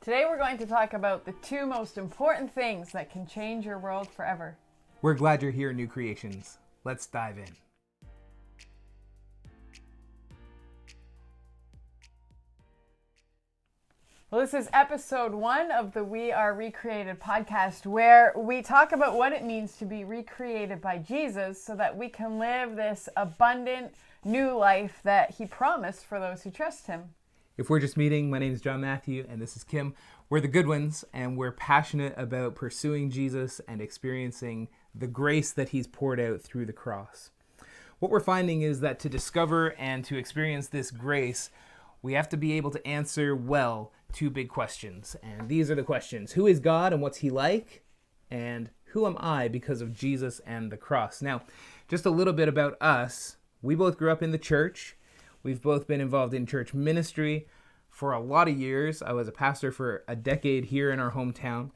Today we're going to talk about the two most important things that can change your world forever. We're glad you're here, New Creations. Let's dive in. Well, this is episode 1 of the We Are Recreated podcast, where we talk about what it means to be recreated by Jesus so that we can live this abundant new life that he promised for those who trust him. If we're just meeting, my name is John Matthew, and this is Kim. We're the good ones, and we're passionate about pursuing Jesus and experiencing the grace that he's poured out through the cross. What we're finding is that to discover and to experience this grace, we have to be able to answer well two big questions. And these are the questions: who is God and what's he like? And who am I because of Jesus and the cross? Now, just a little bit about us. We both grew up in the church. We've both been involved in church ministry for a lot of years. I was a pastor for a decade here in our hometown.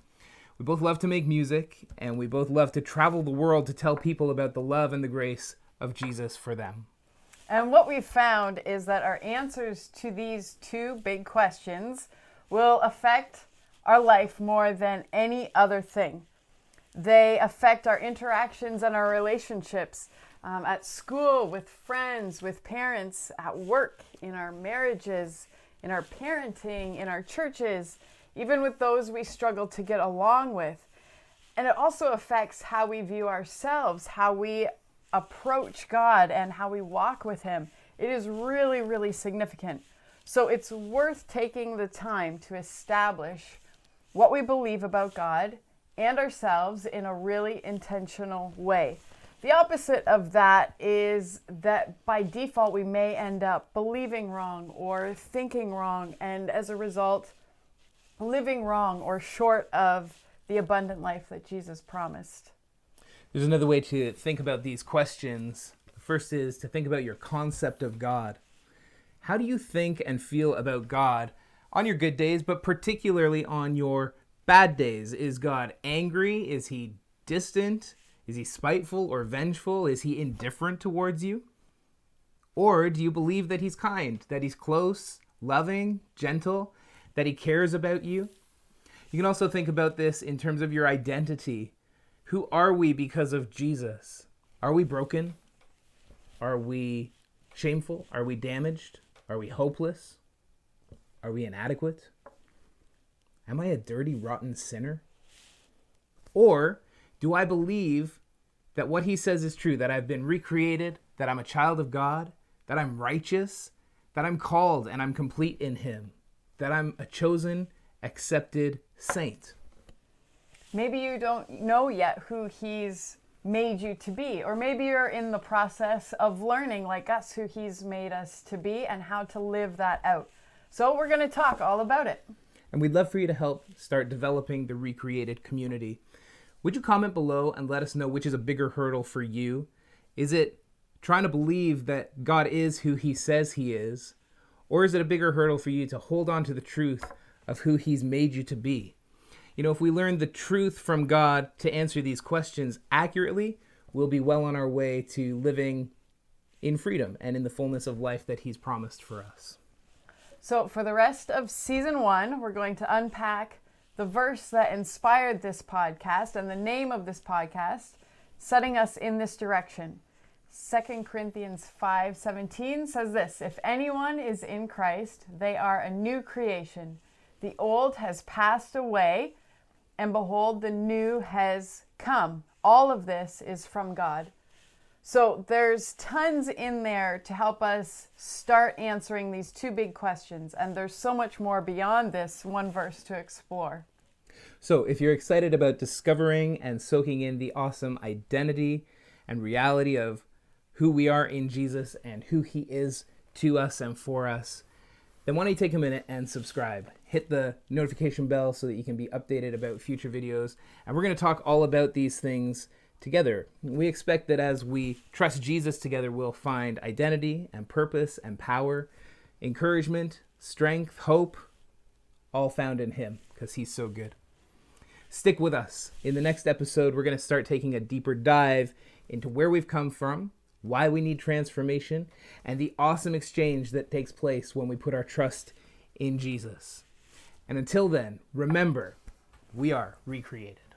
We both love to make music, and we both love to travel the world to tell people about the love and the grace of Jesus for them. And what we've found is that our answers to these two big questions will affect our life more than any other thing. They affect our interactions and our relationships at school, with friends, with parents, at work, in our marriages, in our parenting, in our churches, even with those we struggle to get along with. And it also affects how we view ourselves, how we approach God, and how we walk with him. It is really, really significant. So it's worth taking the time to establish what we believe about God and ourselves in a really intentional way. The opposite of that is that by default we may end up believing wrong or thinking wrong, and as a result living wrong or short of the abundant life that Jesus promised. There's another way to think about these questions. The first is to think about your concept of God. How do you think and feel about God on your good days, but particularly on your bad days? Is God angry? Is he distant? Is he spiteful or vengeful? Is he indifferent towards you? Or do you believe that he's kind, that he's close, loving, gentle, that he cares about you? You can also think about this in terms of your identity. Who are we because of Jesus? Are we broken? Are we shameful? Are we damaged? Are we hopeless? Are we inadequate? Am I a dirty, rotten sinner? Or do I believe that what he says is true, that I've been recreated, that I'm a child of God, that I'm righteous, that I'm called and I'm complete in him, that I'm a chosen, accepted saint? Maybe you don't know yet who he's made you to be, or maybe you're in the process of learning, like us, who he's made us to be and how to live that out. So we're going to talk all about it. And we'd love for you to help start developing the recreated community. Would you comment below and let us know which is a bigger hurdle for you? Is it trying to believe that God is who he says he is? Or is it a bigger hurdle for you to hold on to the truth of who he's made you to be? You know, if we learn the truth from God to answer these questions accurately, we'll be well on our way to living in freedom and in the fullness of life that he's promised for us. So for the rest of season 1, we're going to unpack the verse that inspired this podcast and the name of this podcast, setting us in this direction. 2 Corinthians 5:17 says this: "If anyone is in Christ, they are a new creation. The old has passed away, and behold, the new has come." All of this is from God. So there's tons in there to help us start answering these two big questions. And there's so much more beyond this one verse to explore. So if you're excited about discovering and soaking in the awesome identity and reality of who we are in Jesus and who he is to us and for us, then why don't you take a minute and subscribe. Hit the notification bell so that you can be updated about future videos. And we're going to talk all about these things together. We expect that as we trust Jesus together, we'll find identity and purpose and power, encouragement, strength, hope, all found in him because he's so good. Stick with us. In the next episode, we're going to start taking a deeper dive into where we've come from, why we need transformation, and the awesome exchange that takes place when we put our trust in Jesus. And until then, remember, we are recreated.